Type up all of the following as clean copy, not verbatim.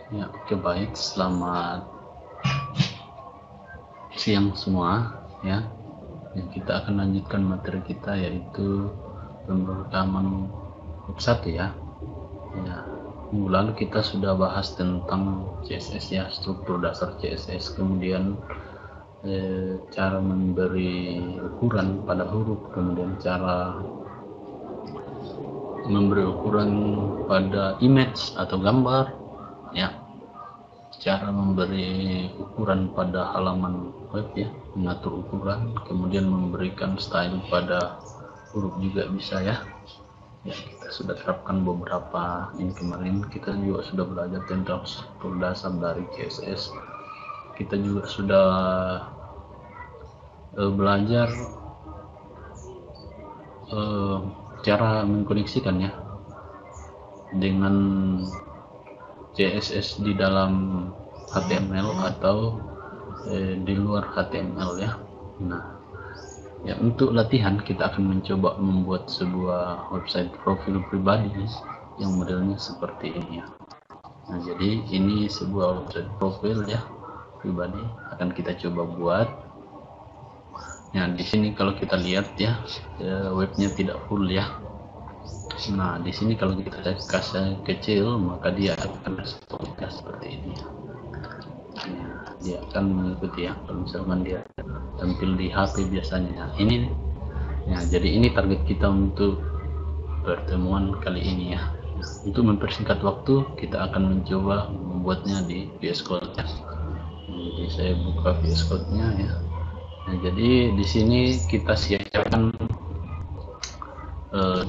Ya, oke, baik. Selamat siang semua ya. Kita akan lanjutkan materi kita, yaitu pemrograman web 1 ya. Minggu lalu kita sudah bahas tentang CSS ya, struktur dasar CSS, kemudian cara memberi ukuran pada huruf, kemudian cara memberi ukuran pada image atau gambar ya, cara memberi ukuran pada halaman web ya, mengatur ukuran, kemudian memberikan style pada huruf juga bisa ya. Kita sudah terapkan beberapa ini kemarin. Kita juga sudah belajar tentang struktur dasar dari CSS. Kita juga sudah belajar cara mengkoneksikan ya dengan CSS di dalam HTML atau di luar HTML ya. Nah, ya, untuk latihan kita akan mencoba membuat sebuah website profil pribadi yang modelnya seperti ini ya. Nah, jadi ini sebuah website profil ya pribadi, akan kita coba buat. Nah, di sini kalau kita lihat ya, webnya tidak full ya. Nah, di sini kalau kita kasih kecil, maka dia akan seperti ini ya. Dia akan mengikuti ya, kalau misalkan dia tampil di HP biasanya. Ini ya, jadi ini target kita untuk pertemuan kali ini ya. Untuk mempersingkat waktu, kita akan mencoba membuatnya di VS Code ya. Jadi saya buka VS Code-nya ya. Nah, jadi di sini kita siapkan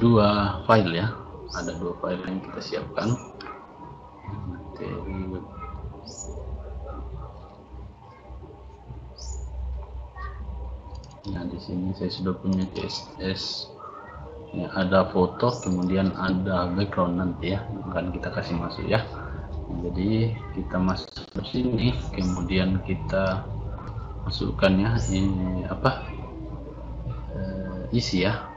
dua file ya. Ada dua file yang kita siapkan. Nah, di sini saya sudah punya CSS. Ya, ada foto, kemudian ada background nanti ya, akan kita kasih masuk ya. Jadi kita masuk ke sini, kemudian kita masukkan ya ini isi ya,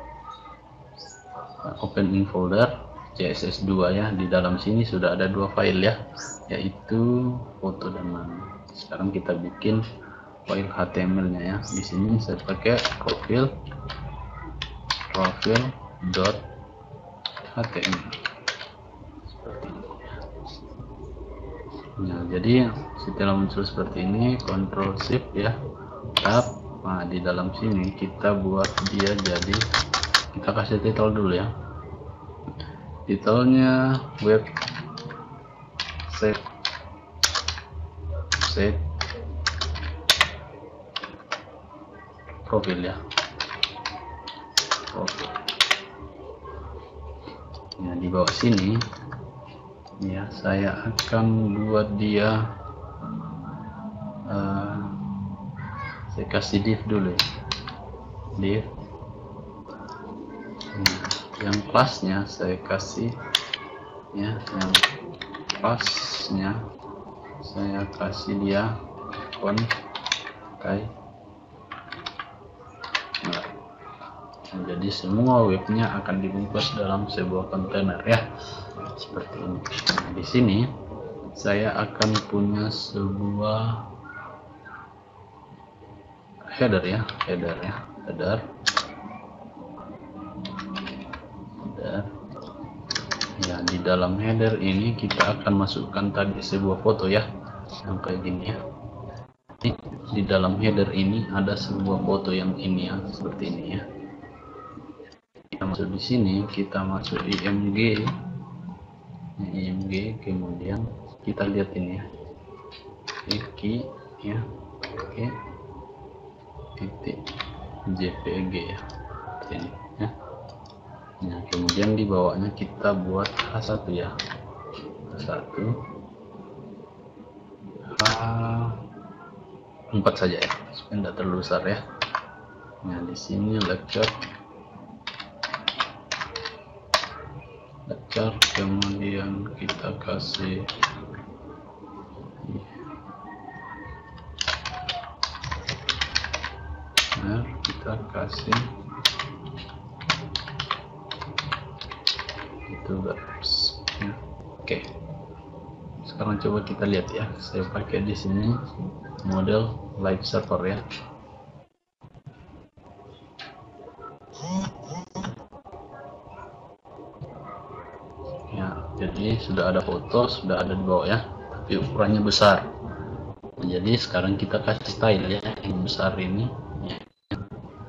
open in folder CSS2 ya. Di dalam sini sudah ada dua file ya, yaitu foto dan nama. Sekarang kita bikin file HTML-nya ya. Di sini saya pakai profil.html. Nah, jadi setelah muncul seperti ini, Ctrl Shift ya, tab. Nah, di dalam sini kita buat dia jadi, kita kasih title dulu ya. Titelnya web set profil ya. Profil. Nah, di bawah sini ya, saya akan buat dia saya kasih div dulu ya. Div. Nah, yang kelasnya saya kasih ya, yang kelasnya saya kasih dia container. Nah, jadi semua webnya akan dibungkus dalam sebuah kontainer ya, seperti ini. Nah, di sini saya akan punya sebuah header ya. Ya, di dalam header ini kita akan masukkan tadi sebuah foto ya, yang kayak gini ya. Di dalam header ini ada sebuah foto yang ini ya, seperti ini ya. Kita masuk di sini, kita masuk img, kemudian kita lihat ini ya, iki ya, oke, titik jpg ya, ini ya. Nah, kemudian di bawahnya kita buat H1 ya, H1, H4 saja ya, supaya tidak terlalu besar ya. Nah, di sini lecture, kemudian kita kasih kita kasih itu guys ya. Oke, sekarang coba kita lihat ya, saya pakai di sini model live server ya. Ya, jadi sudah ada foto, sudah ada di bawah ya, tapi ukurannya besar. Nah, jadi sekarang kita kasih style ya, yang besar ini ya.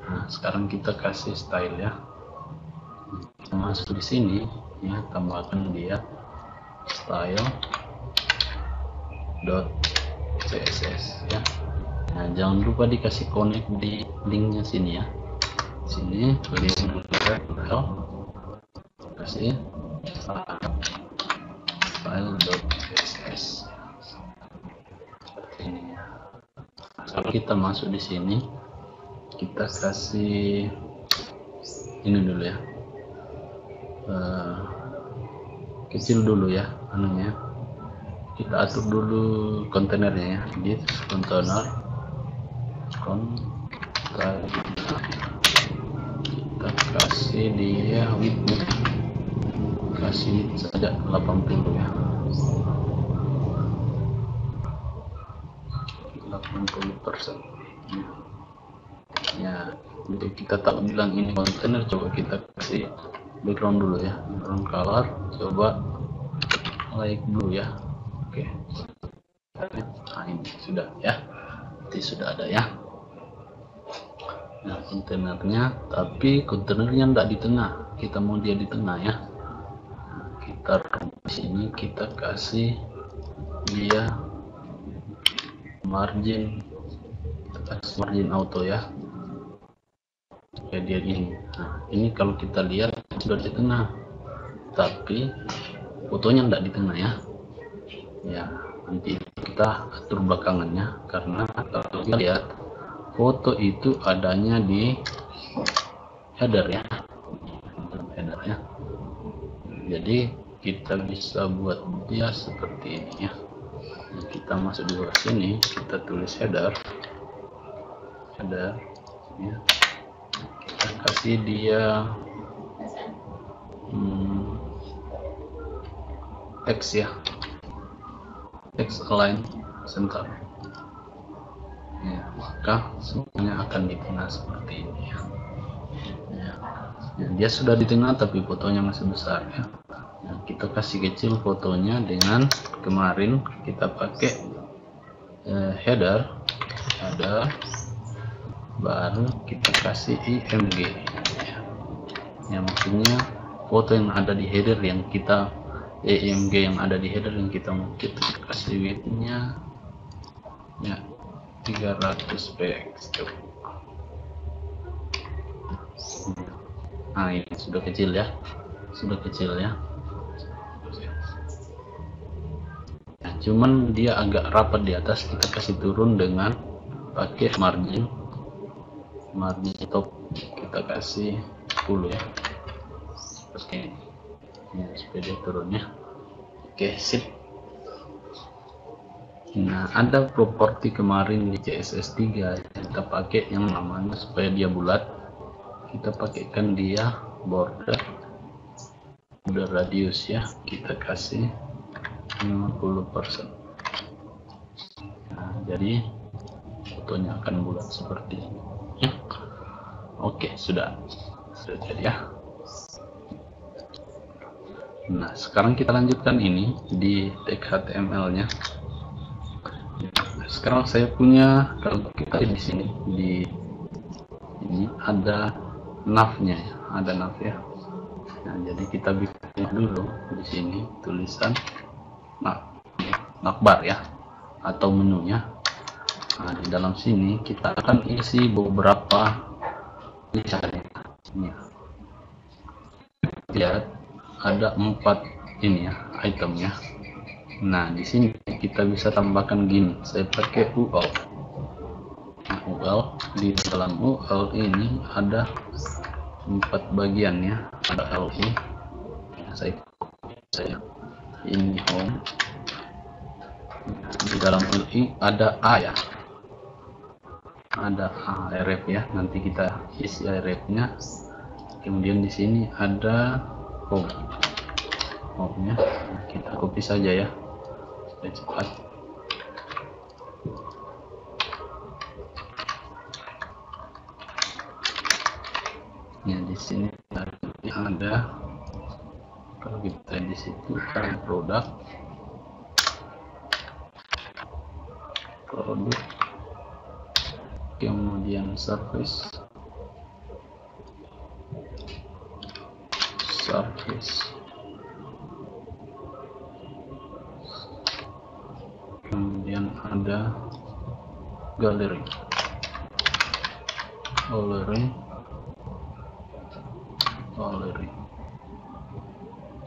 Nah, sekarang kita kasih style ya, kita masuk di sini ya, tambahkan dia style .css ya. Nah, jangan lupa dikasih connect di linknya sini ya, sini link URL, kasih style.css seperti ini ya. Kalau kita masuk di sini, kita kasih ini dulu ya, kecil dulu ya anunya, kita atur dulu kontainernya ya, di container kita kasih dia width, kasih saja 80 ya, 80% ya. Jadi kita tak bilang ini kontainer, coba kita kasih background dulu ya, background color coba light blue ya. Oke, nah ini sudah ya, nanti sudah ada ya. Nah, kontainernya, tapi kontainernya tidak di tengah, kita mau dia di tengah ya. Kita di sini kita kasih dia margin, kita kasih margin auto ya. Kayak dia ini. Nah, ini kalau kita lihat sudah di tengah, tapi fotonya tidak di tengah ya. Ya, nanti kita atur belakangannya, karena kalau kita lihat foto itu adanya di header ya, header ya. Jadi kita bisa buat dia seperti ini ya. Nah, kita masuk di bawah sini, kita tulis header ya. Kita kasih dia text ya, text align center ya, maka semuanya akan di tengah seperti ini ya. Ya, dia sudah di tengah tapi fotonya masih besar ya. Nah, kita kasih kecil fotonya dengan kemarin kita pakai header baru kita kasih img ya, maksudnya foto yang ada di header yang kita img yang ada di header yang kita kasih width-nya ya 300 px. Nah, ini sudah kecil ya, nah, cuman dia agak rapat di atas, kita kasih turun dengan pakai margin top, kita kasih 10 ya, seperti ini ya, supaya dia turun ya. Oke, sip. Nah, ada properti kemarin di CSS3 kita pakai yang namanya supaya dia bulat, kita pakaikan dia border radius ya, kita kasih 50%. Nah, jadi fotonya akan bulat seperti ini ya. Oke, sudah jadi ya. Nah, sekarang kita lanjutkan ini di tag HTML nya. Sekarang saya punya, kalau kita di sini di ini ada nav-nya ya, ada nav ya. Nah, jadi kita bikin dulu di sini tulisan navbar ya, atau menunya. Nah, di dalam sini kita akan isi beberapa tulisan ya. Lihat ada 4 ini ya itemnya. Nah, di sini kita bisa tambahkan gini, saya pakai UL. Nah, UL, di dalam UL ini ada 4 bagian ya, ada LI ya, saya ini home. Di dalam LI ada A ya, ada href ya, nanti kita isi href nya. Kemudian di sini ada home nya, kita copy saja ya, supaya cepat. Ya, di sini ada, kalau kita di situ kan produk, kemudian service, kemudian ada galeri,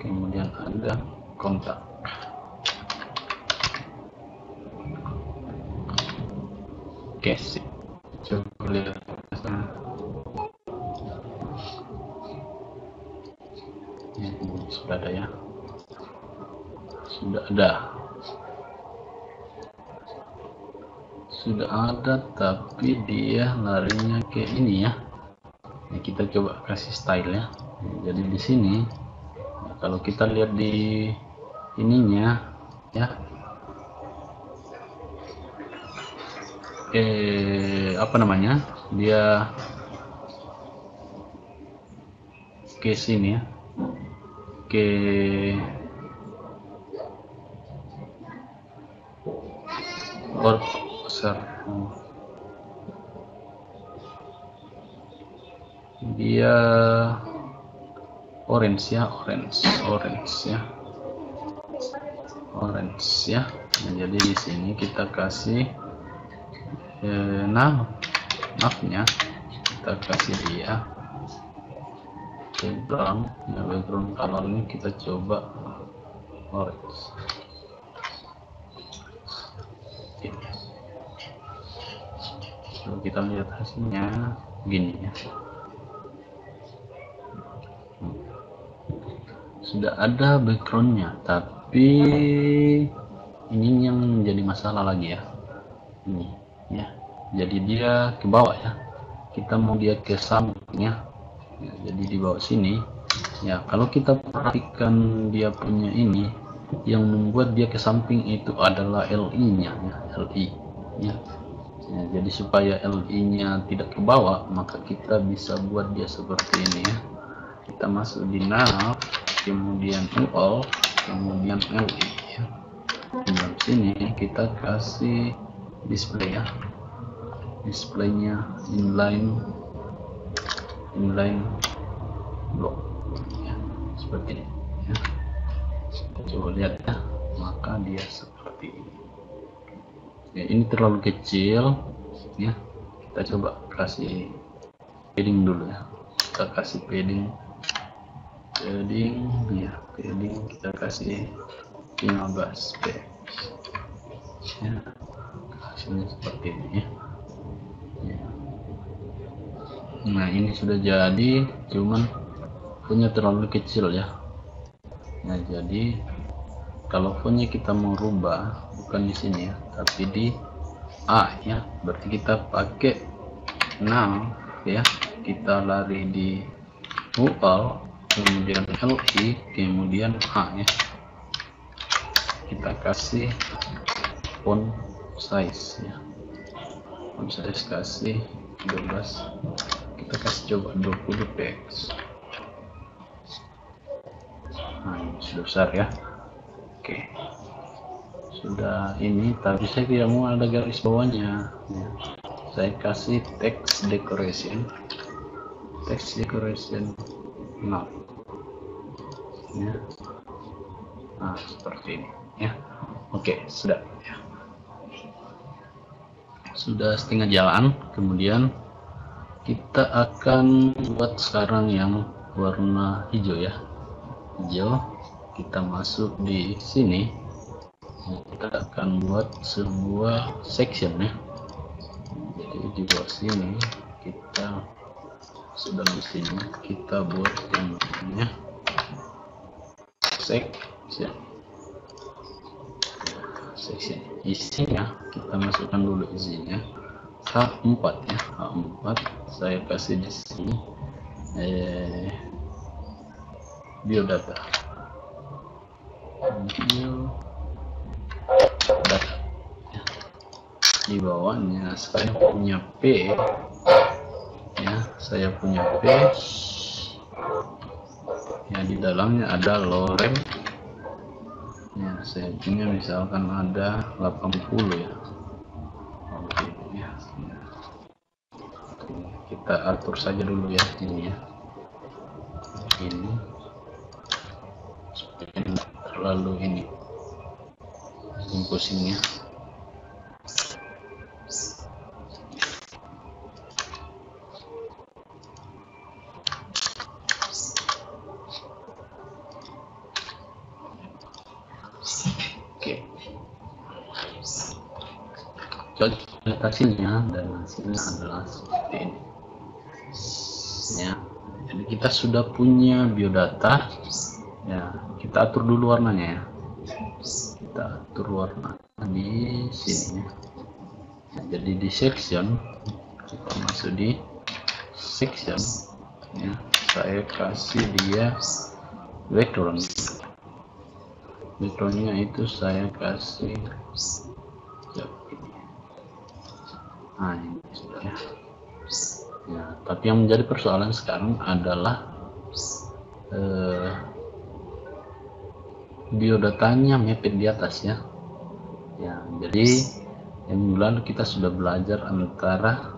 kemudian ada kontak. Oke, sip. Coba lihat ini sudah ada ya, sudah ada, tapi dia larinya ke ini ya. Nah, kita coba kasih style ya. Jadi di sini kalau kita lihat di ininya ya, apa namanya, dia ke sini ya, ke dia orange ya. Nah, jadi di sini kita kasih navnya, kita kasih dia background ya, background colornya kita coba orange. Kalau kita lihat hasilnya gini ya, sudah ada backgroundnya, tapi ini yang menjadi masalah lagi ya, ini ya. Jadi dia ke bawah ya, kita mau dia ke sampingnya ya, jadi di bawah sini ya. Kalau kita perhatikan dia punya ini, yang membuat dia ke samping itu adalah LI nya ya, ya. Jadi supaya LI nya tidak ke bawah, maka kita bisa buat dia seperti ini ya. Kita masuk di nav, kemudian UL, kemudian LI ya. Di dalam sini kita kasih display ya, displaynya inline block ya, seperti ini ya. Kita coba lihat ya, maka dia seperti ini ya. Ini terlalu kecil ya, kita coba kasih padding dulu ya. Kita kasih padding ya, kita kasih 15 px ya, hasilnya seperti ini ya. Nah, ini sudah jadi, cuman fontnya terlalu kecil ya. Nah, jadi kalau fontnya kita mau rubah, bukan di sini ya, tapi di A ya, berarti kita pakai nav ya, kita lari di UL, kemudian LI, kemudian A ya. Kita kasih font size ya, font size kasih 12, kita kasih coba 20 px. Nah, ini sudah besar ya. Oke, sudah ini, tapi saya tidak mau ada garis bawahnya ya. Saya kasih text decoration nah ya. Nah, seperti ini ya. Oke, sudah ya, sudah setengah jalan. Kemudian kita akan buat sekarang yang warna hijau ya, hijau. Kita masuk di sini, kita akan buat sebuah section ya. Jadi di bawah sini kita sudah di sini kita buat yang namanya section. Isinya kita masukkan dulu isinya H4 ya, H4 saya kasih di sini biodata di bawahnya saya punya P ya, saya punya P ya, di dalamnya ada lorem ya, saya punya misalkan ada 80 ya. Oke ya, kita atur saja dulu ya ini ya, ini supaya tidak terlalu ini pusingnya. Oke, coba hasilnya, dan hasilnya adalah seperti ini ya. Jadi kita sudah punya biodata ya, kita atur dulu warnanya ya, kita atur warna di sini ya. Jadi di section, kita masuk di section ya, saya kasih dia background. Backgroundnya itu saya kasih nah ini sudah ya. Ya, tapi yang menjadi persoalan sekarang adalah biodatanya mepet di atas ya. Ya, jadi yang lalu kita sudah belajar antara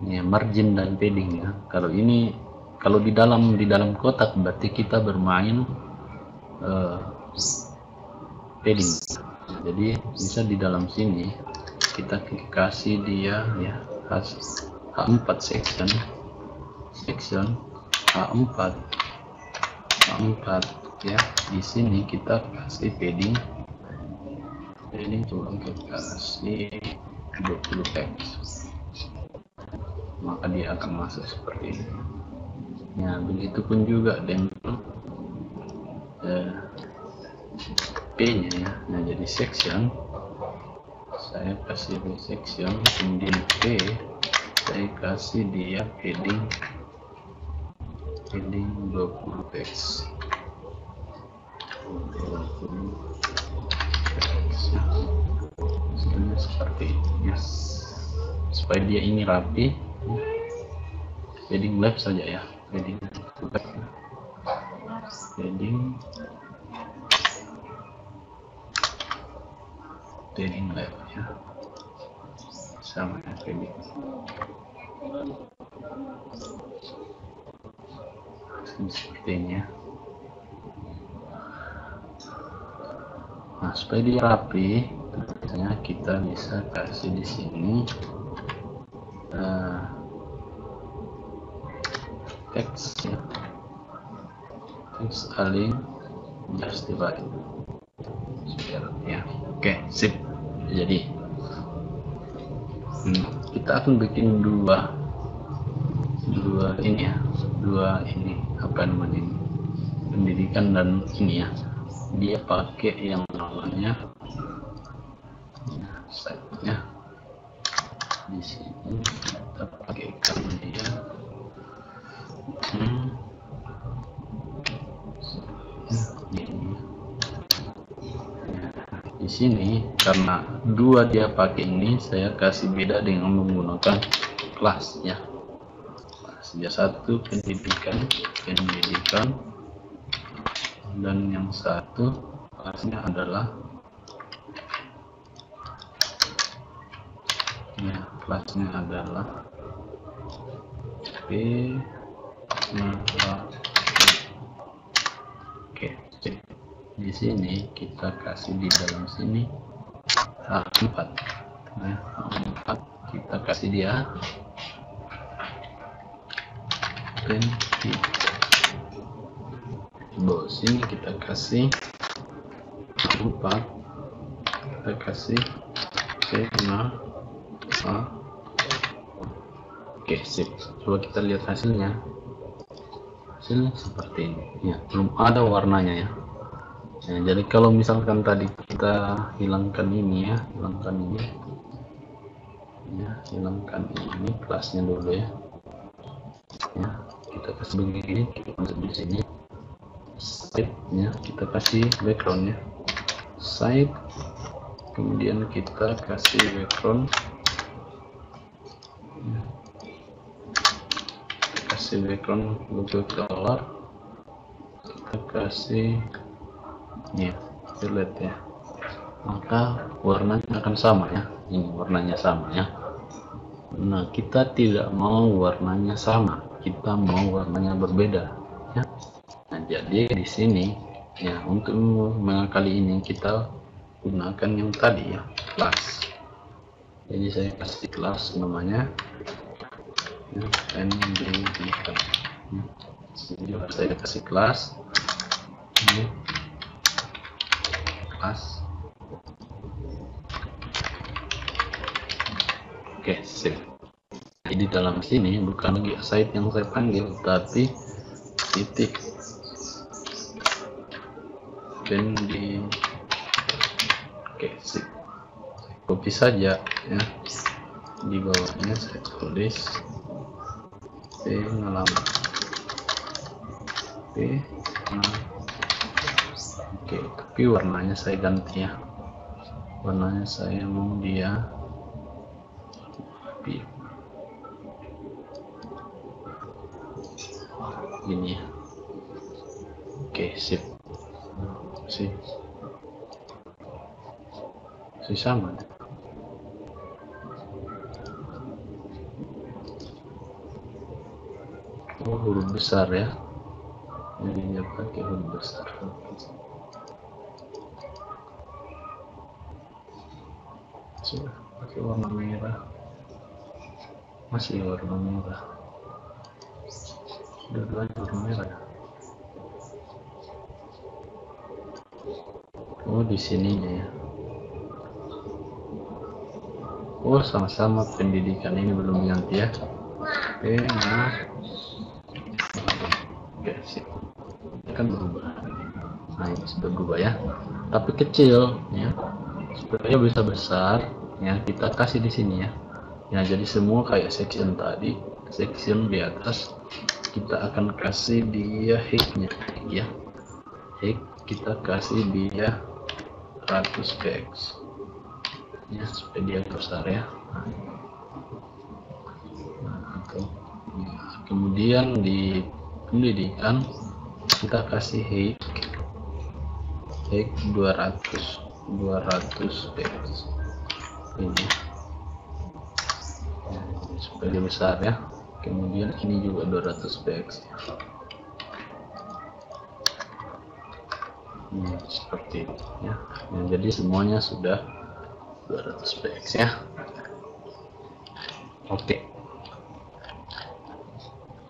ya, margin dan padding ya. Kalau ini, kalau di dalam kotak berarti kita bermain padding. Jadi bisa di dalam sini kita kasih dia ya H4 section H4 ya. Di sini kita kasih padding coba kita kasih 20 px, maka dia akan masuk seperti ini ya. Begitupun juga dengan P nya ya. Nah, jadi section saya kasih di section, kemudian P saya kasih dia padding 20 px. Seperti ini ya, supaya dia ini rapi. Padding left saja ya, padding left ya, sama ya, padding seperti ini ya. Nah, supaya dia rapi, biasanya kita bisa kasih di sini teks ya, teks align justify ya. Oke, sip. Jadi kita akan bikin dua ini ya, dua ini apa namanya ini, pendidikan dan ini ya. Dia pakai yang namanya site-nya di sini, kita pakaikan dia di sini. Karena dua dia pakai ini, saya kasih beda dengan menggunakan kelas ya. Kelas satu pendidikan, dan yang satu kelasnya adalah ya, kelasnya adalah P. Oke, di sini kita kasih di dalam sini H4 nah, H4 kita kasih dia bawah sini kita kasih 4, kita kasih C5 A. Oke, sip. Coba kita lihat hasilnya. Hasilnya seperti ini ya, belum ada warnanya ya. Ya, jadi kalau misalkan tadi kita hilangkan ini ya, hilangkan ini kelasnya dulu ya. Ya, kita kasih begini, kita masuk di sini. Site-nya kita kasih backgroundnya site, kemudian kita kasih background, logo color, kita kasih violet ya, maka warnanya akan sama ya, ini warnanya sama ya. Nah, kita tidak mau warnanya sama, kita mau warnanya berbeda ya. Nah, jadi di sini ya, untuk mengakali ini kita gunakan yang tadi ya, class. Jadi saya kasih kelas namanya ya, pendidikan. Jadi saya kasih kelas ini, kelas. Oke, sip. Jadi dalam sini bukan lagi site yang saya panggil, tapi titik pendidikan. Oke, sip. Copy saja ya, di bawahnya saya tulis pengalaman. Oke, tapi warnanya saya ganti ya, warnanya saya mau dia ini ya. Oke, sip. Sama. Huruf besar ya, jadi dia pakai huruf besar. Sudah pakai warna merah, masih warna merah, dua-duanya warna merah ya. Oh, di sininya ya. Oh, sama-sama pendidikan ini belum ganti ya. Oke, nah, oke, sip. Kan berubah. Nah, ini sudah berubah ya, tapi kecil ya, supaya bisa besar ya. Kita kasih di sini ya. Ya, jadi semua kayak section tadi, section di atas kita akan kasih dia height-nya ya. Height kita kasih dia 100 px ya, supaya dia besar ya. Kemudian di pendidikan kita kasih height 200 px ini ya, supaya dia besar ya. Kemudian ini juga 200 px ya. Seperti itu ya. Nah, jadi semuanya sudah 200 px ya. Oke,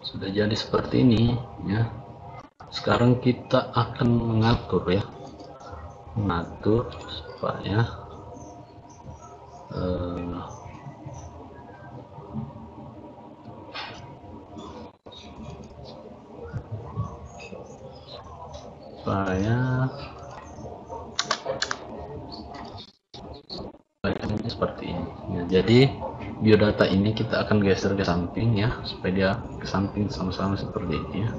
sudah jadi seperti ini ya. Sekarang kita akan mengatur ya, supaya ini seperti ini ya. Jadi biodata ini kita akan geser ke samping ya, supaya dia ke samping sama-sama seperti ini ya.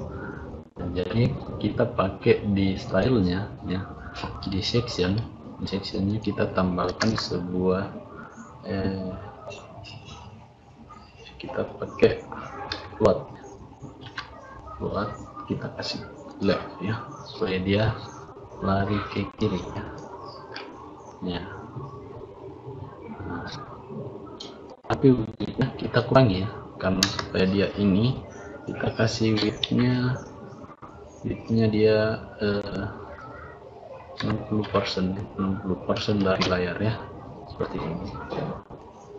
Nah, jadi kita pakai di stylenya ya, di sectionnya kita tambahkan sebuah kita pakai float, kita kasih left ya, supaya dia lari ke kiri ya. Nah, tapi widthnya kita kurangi ya, karena supaya dia ini kita kasih widthnya dia 60% dari layar ya, seperti ini.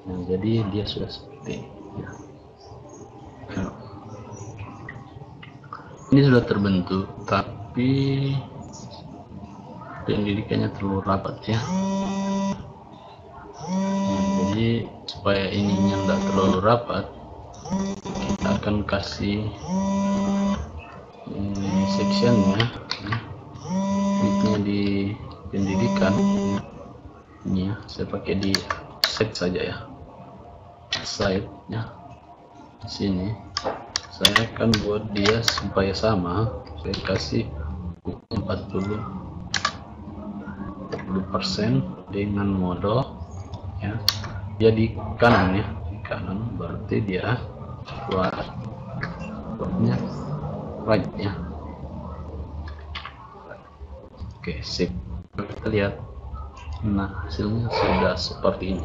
Nah, jadi dia sudah seperti ini ya. Nah, ini sudah terbentuk, tapi pendidikannya terlalu rapat ya. Nah, jadi supaya ininya tidak terlalu rapat, kita akan kasih sectionnya widthnya di pendidikan ini ya. Saya pakai di set saja ya, side ya. Sini saya akan buat dia supaya sama, saya kasih 40 50% dengan mode ya, dia di kanan ya, di kanan berarti dia buatnya right ya. Oke, sip. Kita lihat. Nah, hasilnya sudah seperti ini.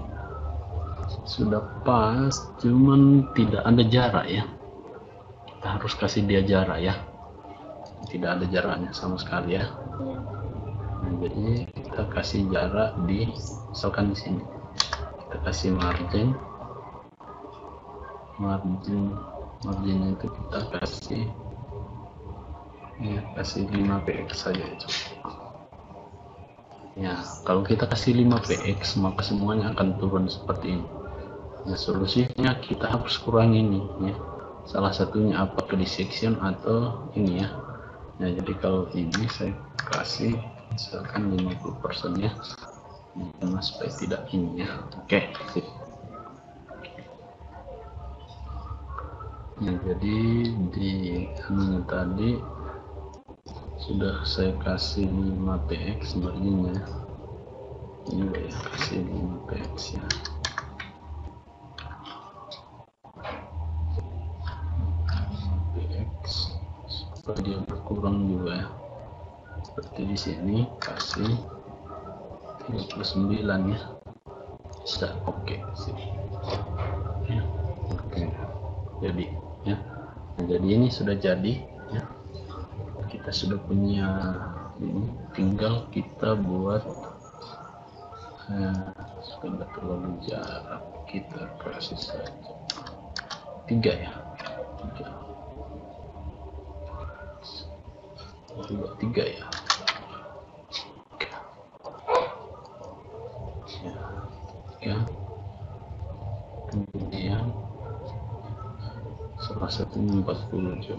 Sudah pas, cuman tidak ada jarak ya. Kita harus kasih dia jarak ya. Tidak ada jaraknya sama sekali ya. Nah, jadi kita kasih jarak di, misalkan di sini. Kita kasih marginnya itu kita kasih ya, kasih 5px saja itu ya. Kalau kita kasih 5px maka semuanya akan turun seperti ini. Nah, solusinya kita harus kurangi ini ya, salah satunya apakah di section atau ini ya. Nah, jadi kalau ini saya kasih misalkan 50% ya, karena supaya tidak ini ya. Oke, sip. Nah, jadi di anunya tadi sudah saya kasih 5px marginnya ini ya, kasih 5px ya. px supaya dia berkurang juga ya, seperti di sini kasih 39 ya, sudah oke sih ya. Oke, jadi ya. Nah, jadi ini sudah jadi ya, kita sudah punya ini, tinggal kita buat supaya tidak terlalu jarak, kita kasih saja 3 ya, 3 ya. Ya, kemudian salah satunya 40%.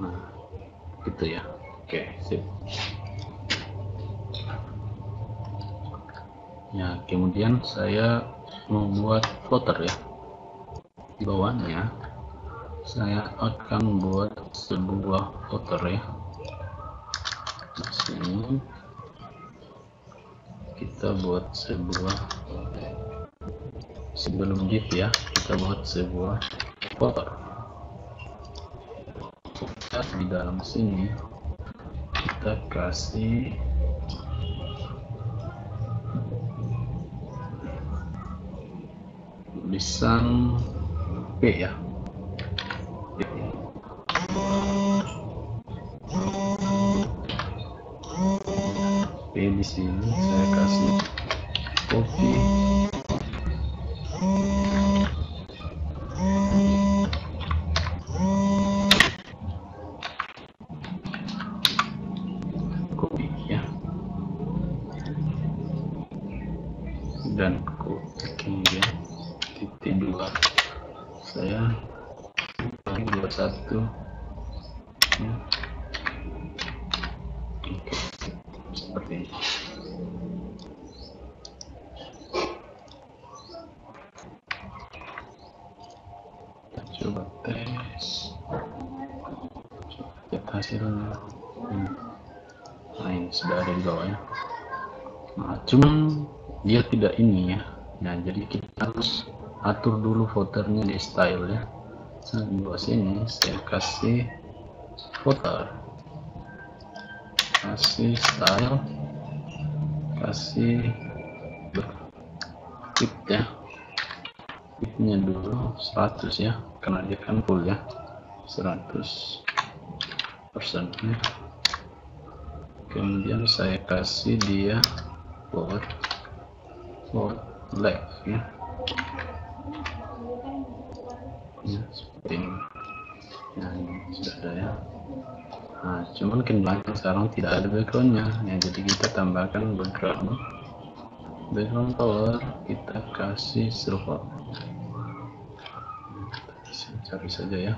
Nah, gitu ya. Oke, sip. Ya, kemudian saya membuat footer ya. Di bawahnya saya akan buat sebuah footer ya. Di sini kita buat sebuah, sebelum div ya, kita buat sebuah footer. Di dalam sini kita kasih tulisan P ya. P di sini saya kasih copy ya, dan kemudian titik 2 saya bagi 21 ya. Oke, seperti ini. Kita coba tes, lihat hasilnya. Nah, ini sudah ada di bawah ya. Nah, cuman dia tidak ini ya. Nah, jadi kita harus atur dulu footernya di style ya. Nah, di bawah sini saya kasih footer, kasih style, kasih tip ya, tipnya dulu 100 ya, karena dia kan full ya, 100% ya. Kemudian saya kasih dia forward left ya. Ya, seperti ini. Nah, ini sudah ada ya. Nah, cuman kan belakang sekarang tidak ada backgroundnya ya, jadi kita tambahkan background color, kita kasih silver. Kita cari saja ya,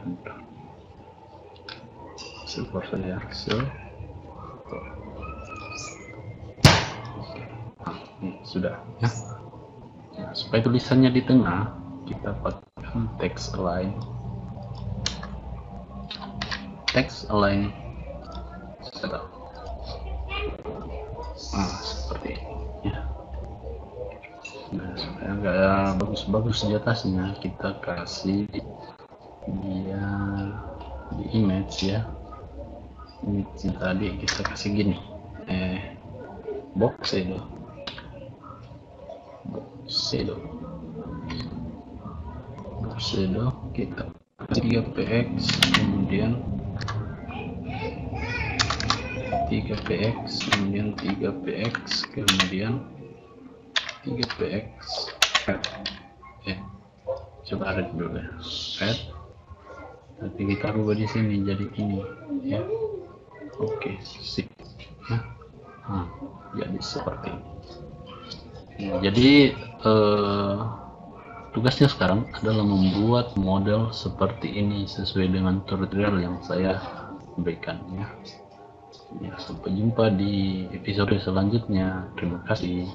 silver saja, silver. Nah, ini sudah ya. Nah, supaya tulisannya di tengah kita pakai text align setup. Nah, seperti ini ya. Nah, supaya agak bagus-bagus di atasnya, kita kasih dia di image ya. Image tadi kita kasih gini, box shadow kita 3px, kemudian 3px, kemudian 3px, kemudian 3px, coba add dulu ya, add, nanti kita rubah di sini jadi ini ya. Oke, sip ya. Jadi seperti ini. Nah, jadi tugasnya sekarang adalah membuat model seperti ini sesuai dengan tutorial yang saya berikan ya. Sampai jumpa di episode selanjutnya. Terima kasih.